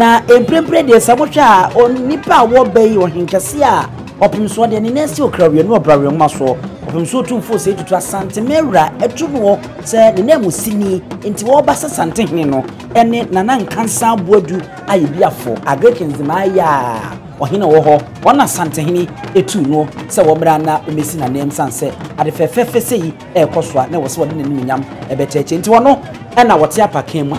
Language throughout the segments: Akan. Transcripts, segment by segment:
na emprempre de samotwa onipa wo bayi ohinkase a opimso de ne nasi okrawe no obrawe maso opimso tumfo se tutu Asante mewra etuno se ne namu sini nti wo basa Asantehene no ene nana Nkansah Boadu Ayeboafo Agric Nzemahene ohina wo ho ona Asantehene etuno se wo mra na omesi na nem sanse ade fefefe sei ekosoa na wo se wo de ne nyam ebecheche nti wono ena wote apakan mu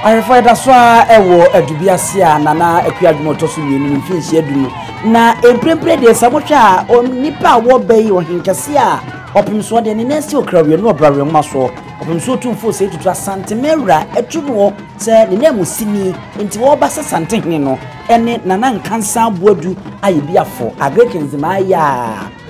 Arifada swa ewo adubiase a nana akuadwuma toso mienu mfinhie adunu na emprempre de samotwa onipa wo bayi ohinkase a opimso de ne nasi okrawe no obrawe maso opimso tumfo se tutu Asante mewra etuno se ne namu sini nti wo basa Asantehene no ene nana Nkansah Boadu Ayeboafo Agric Nzemahene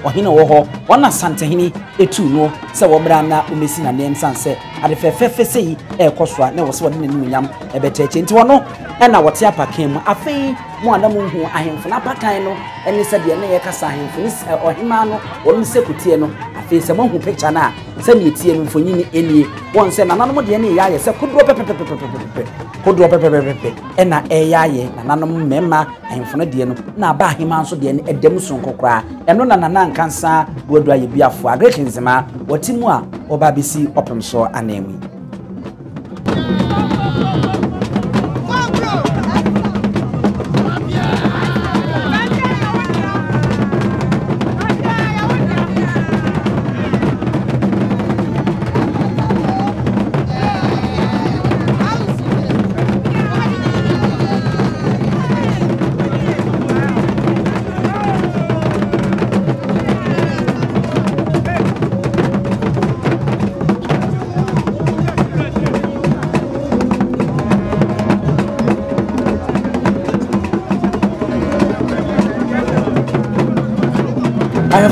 ohina wo ho ona Asantehene etuno se wo mra na omesi na nem sanse ade fefefe sei ekosoa na wo se wo de ne nyam ebecheche nti wono ena wote apakan mu afei mu anamu hu ahemfo na apakan no ene se de ne ye kasa ahemfo ni ohima no wonu se kutie no afei se mo hu picture na se ne tie no mfonyini enie won se nananom de ne yaye se kodro pepepepe ena eyaye nananom mema ahemfo no de no na ba ahema nso de ne edem sonkokra eno na nana Nkansah Boadu Ayeboafo Agric Nzema watimu a oba bisi opemso anemi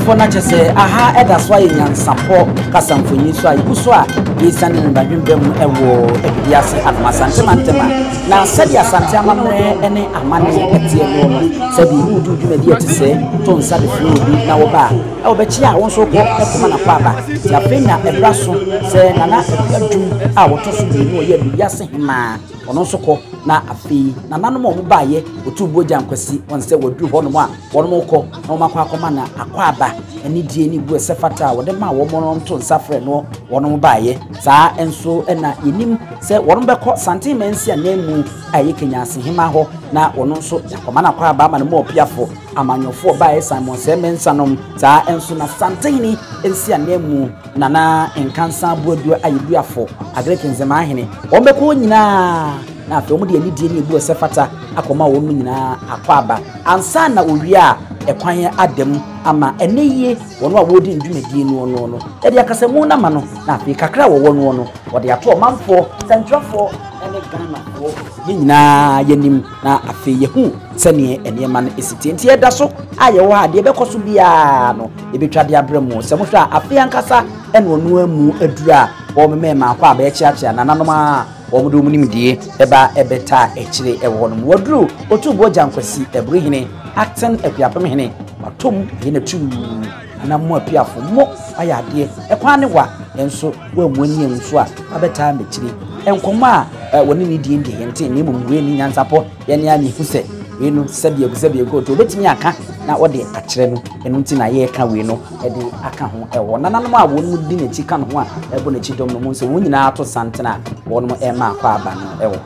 for na chese aha eda so NYANSAPO kasamfonyi so ayibu so a yesane mbadwembem ewo ebiase admasante mantema na sadi Asante amamre ene amane etie no sadi hudu dwumadi etise to nsa de fluobi na wo ba e wo bechi a won so ko ekoma na kwaba ya fenya ebraso se nana adum a wo to so bi no ye biase hima ono nso kɔ na afi na nanom omo baaye otu boja nkwasi won se woduru hɔ no mu a wɔn kɔ na wɔn akɔ na akɔ aba ani die ni bu esefata wɔde ma wɔn no nto nsafrɛ no wɔn baaye saa enso na yenim sɛ wɔn bɛkɔ santen mansi a nemu aye Kenya asehema hɔ na wɔn nso yakɔma na akɔ aba ma no mu opiafo amanyɔfo baaye Simon Semensanom saa enso na Asantehene ensi a nemu nana Nkansah Boadu Ayeboafo Agric Nzemahene wɔn bɛkɔ nyinaa na afɛ wɔn de ani die ni bu esefata akɔma wɔn nyinaa akɔ aba ansa na owia ekwan adem ama eneye wono a wodi ndwumedie no ede akasamu na ma no na afi kakra wo no wode ato manfo centralfo ene Ghana fo nyina yenim na afi yehu sene enema no esiti enti eda so ayewo ade bekoso bia no ebetwa de abremu se mo hwa afi ankasa ene wono amu adura wo mema akwa aba echiachia na nanom a wo do mu nimdie eba ebeta echire ewo no waduru otu boja nkwasi Ebrehine Akan Twi Asante watom yene tu na mo apiafo mo ayade ekwan ne wa enso wa mu ani enso a abeta mechire enkomo a woni ni die ndie yente ne mumwe ni NYANSAPO yene ani huse we no sabia go to betimi aka na wode akire no enu nti na ye ka we no ede aka ho ewo nananom a wonu di na chi ka no ho a ebo na chi dom no mo nso wonyina ato santena wonu ema akwa aba no ewo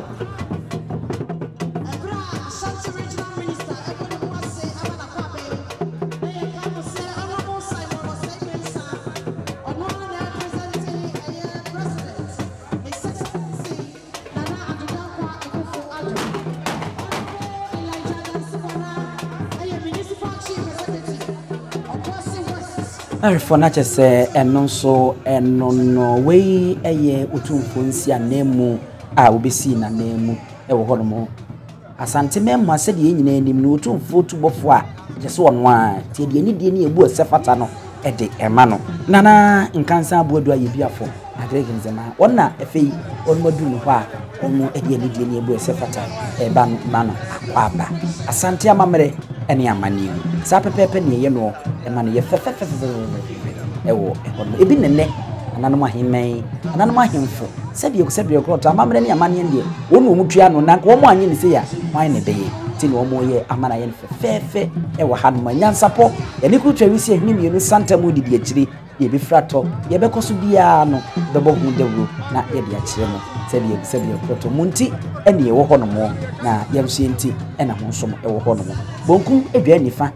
Arifo na chese enonso enono we eye otumfo nsi anemu a obesi na nemu ewo hono Asante memu asede nyina enim no otumfo tubofo a chese wono a tie de ni die ni ebu osefata no ede ema no nana Nkansah Boadu Ayeboafo Agric Nzemahene wonna efei onmadu no ho a onu ede ni die ni ebu osefata eba no akwaba Asante amamre ene amani sa pepepe ne ye no ema no ye fefefe ewo ebi nene ananom ahemman ananom ahemfo sebie krota amamre ne amani ndie wonu omutua no nanka wo mo anye ne se ya wan ne beye ti no mo ye amana ye fefefe ewo hanoma NYANSAPO ene ku twawisi ahini mienu santamu didi akiri ye bi frato ye bekoso bia no bebo hu dewro na ye bi akire mo sebie krota munti ene ye wo hono mo na ye mso enti ena ho nso e wo hono mo bonkum edwa nifa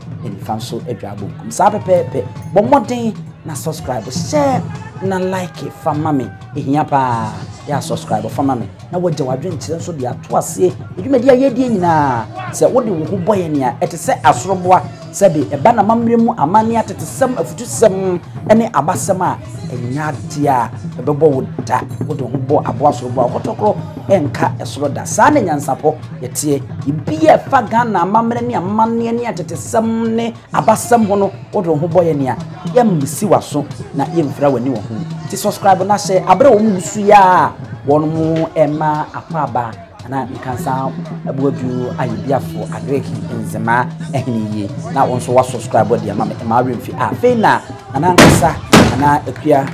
nso edwa bonkum sa pepepe bomoden na subscribe share na like fama me ehia pa ya subscribe fama me na wagye wadwen kire nso de ato ase edwumadi ayedie nyina se wode wo ho boye ne a etese asoroboa sebe eba na mamremu amane atetesem afutusem ene abasem a enya dia ebebo woda wode ho bo abo asoroboa kotokro enka esoro da sa ne NYANSAPO yetie ibia fa Ghana mamre ne amane ne atetesem ne abasem ho no wode ho boye ne a yamsi waso na yemfra wani wo ho ti subscribe na share abre wo musu ya won mu ema akwaba na Nkansah Boadu Ayeboafo Agric Nzemahene na won so wa subscribe dia ma remfi afi na Nkansah na akua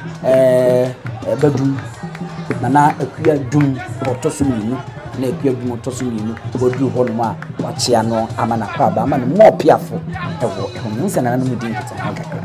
badum na akua dum otosuminu na akua dum otosuminu Boadu ho no a wachia no amana kwaba amana mo piafo ewo ehun nsa na no mudin kita kakra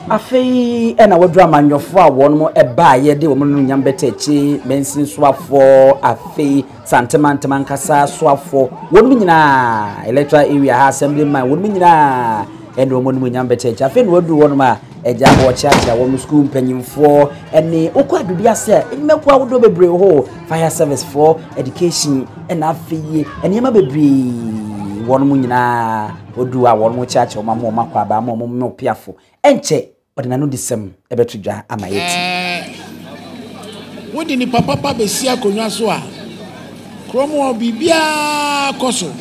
Afei ena wadru amanyofo a wonmo eba ye de womo no nyambetechi mensin soafo afei santema Nkansah soafo wonmo nyina electoral area ha assemblyman wonmo nyina ende womo no nyambetechi afei no wadru wonmo a eja bo chiacha womo school mpanyimfo ene okwa bibia se enmekwa wodo bebre ho fire service for education ena afei enema bebre wonmo nyina odu a wonmo chiacha omamo makwa ba mo piafo enche odina no disem ebetudwa amayeti wodi ni papa besia konwa so a kromo bibia koso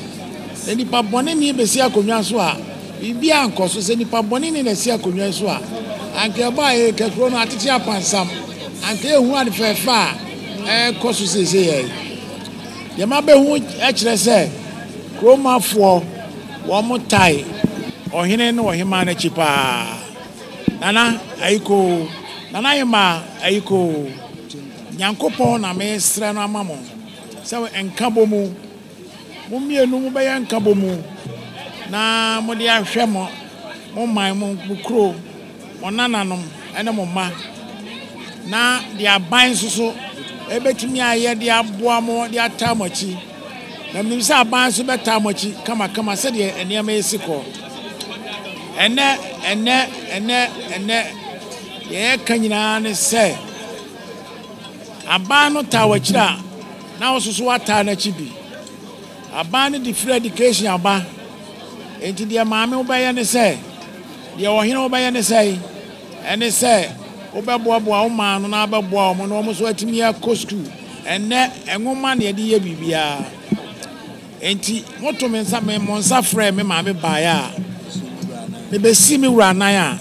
eni pabone ni besia konwa so a bibia nkoso se ni pabone ni besia konwa so a anke ba e ke krono atiti apansam anke ehu ade fefa koso sese ye ma be hu e kire se kromo afo wo mutai ohene no ohema na chipa nana ayiko nana yema ayiko nyankopon na mesra no amamo se enkabomu mumienu mu be enkabomu na mo de ahwe mo man mo kro mo nananom ene mo ma na de aban susu ebetumi aye de aboa mo de atamachi na mnim se aban so betamachi kama se de enema esiko ene ye kanyina ne se abano tawachira na osusu wata na chibi abano di free education aba enti dia maame obaye ne se dia ohene obaye ne se ene se obeboaboa o ma no na abeboa o no mo so atimi akọ school ene enwoma ne de ye bibia enti moto mensa me monsa frɛ me maame baaya Ebe si mi wura nan a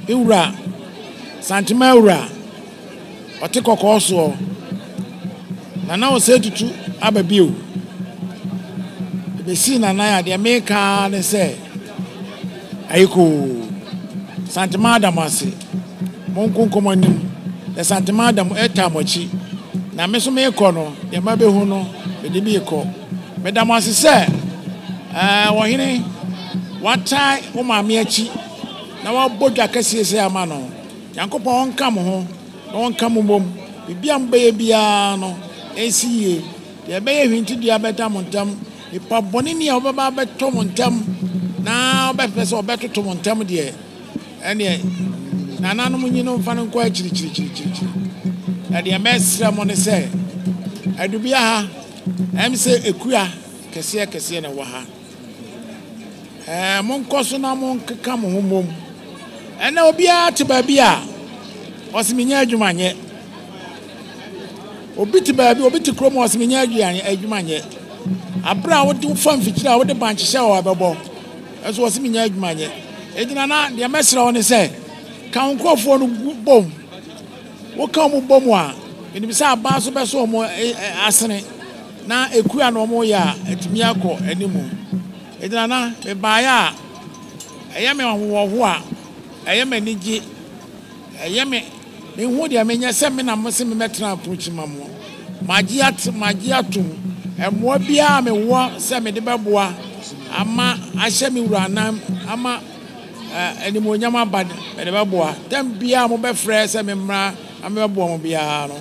mi wura santima wura ote kokko so na o se tutu ababio ebe si na nan a de meka ne se ayiko santima adamase monkonkomo nim de santima adam etamochi na me so me ekọ no de ma be hu no de bi ekọ me damase se wo hene watai o maame achi na wabodwa kasiese ama no yankopon nka mo ho na wonka mo mom bibia mbaye bia no esiye de beye hwinti dia beta montam ipa boni ne obaba beto montam na obefese obeto montam de ene na nanom nyino mfa no kwa chiri na de mesra mo ne se adubia ha emse ekua kese na wa ha mon koso na mon keka mo homom ena obia te ba bia osiminya adwumanye obi te ba bia obi te kromo osiminya adwumanye abra wo de fam fikira wo de banche hye wo abebo eso osiminya adwumanye edina na de mesra woni se kan krofo no bom wo kan mo bom a eni bi sa ba so be so mo asene na ekua no mo ya atimi akọ animu edina na me baaya eyame wo a eyame nigi eyame me hu de amenya se me na mo se me metra approach mamo magi atum emo bia me wo se me de beboa ama ahye me wura nam ama animu nyama bad me de beboa tem bia mo be frɛ se me mra ame beboa mo bia no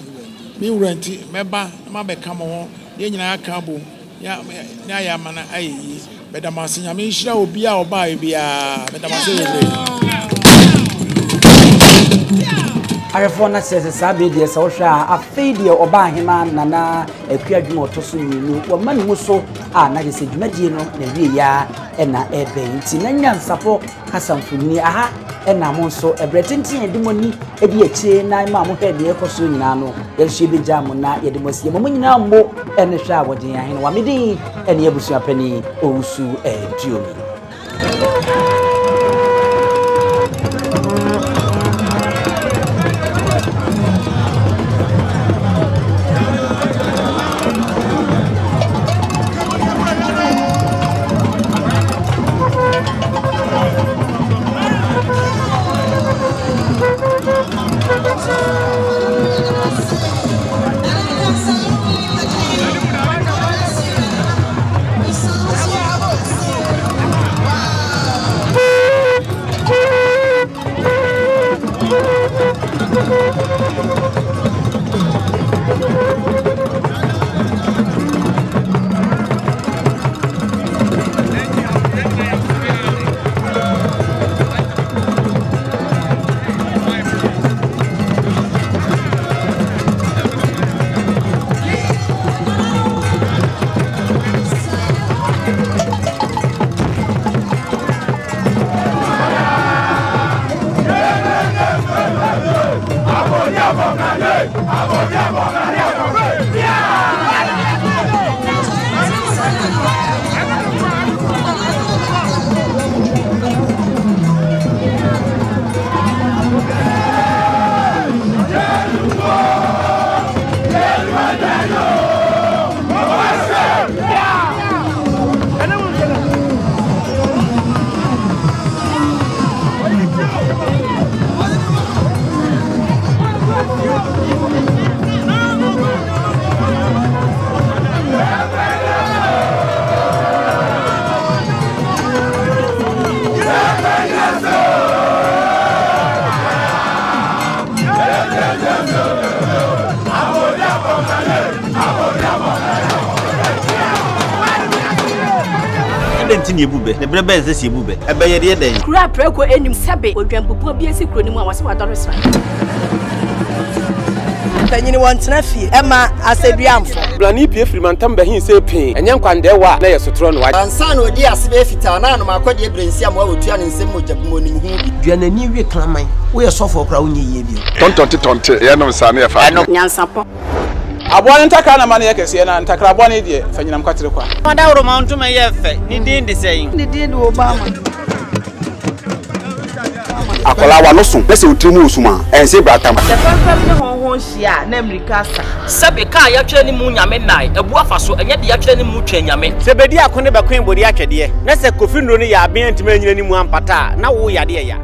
me wura nti meba ma be ka mo ho de nyina aka bo ya ya mana ayi bedamase nyame nhira obi a oba bia bedamase yele arefo na sese sabe de se wohwa afei de oba ahema nana akuadwuma otoso nyinu wo mane mu so a na je se dwumadie no na wie ya na ebe nti na NYANSAPO kasamfuni aha na mo so ebretintin edimoni edi eche na ma mo hwe de ekoso nyina no ye hye beja mo na ye de mosie mo nyina mbo ene hwa awodin ahene wa medi ene abusu apani owusu duomi Tini bube, the brebe is this bube. A bay day. Crap, Preco, and Sabe, or Grandpa be a secret in was what I was right. Anyone, Snaffy, Emma, Asibirem. Blani P. Freemantambe, he say pain, and young Quandewa, Naya Sutron, white. And son, or dear Sibefitana, no matter what you bring, some more to an insane morning. You are a new reclaiming. We are so for crowning ye. Don't Yanom NYANSAPO. I want to take a money, and take a 1 idea, Fenam Catriqua. What I will mount to my effect, need the same. They did Obama. Akolawa no so pese utrimu usuma ense bratam the family hon hia na Nkansah sebe ka ya twa ni mu nyame nai ebuafa so enye de ya twa ni mu twa nyame sebedi akone bakwen bodi atwede na se kofi nro ni ya aben antima nyina ni mu ampata na wo yade ya